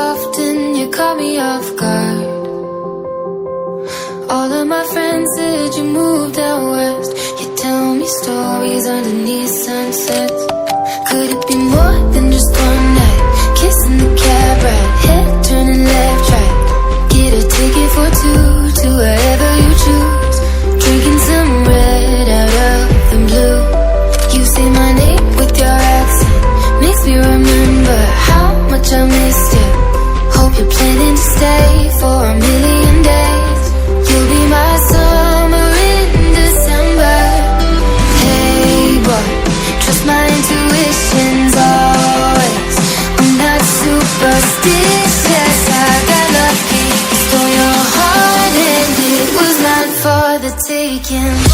soft and you caught me off guard. All of my friends said you moved out west. You tell me stories underneath sunsets. Could it be more than just one night? Kissing the cab ride, head turning left, right. Get a ticket for two to wherever you choose. Drinking some red out of the blue. You say my name with your accent, makes me remember how much I missed you. Hope you're planning to stay for a million days. You'll be my summer in December. Hey boy, trust my intuitions always. I'm not superstitious, I got lucky. Stole your heart and it was not for the taking.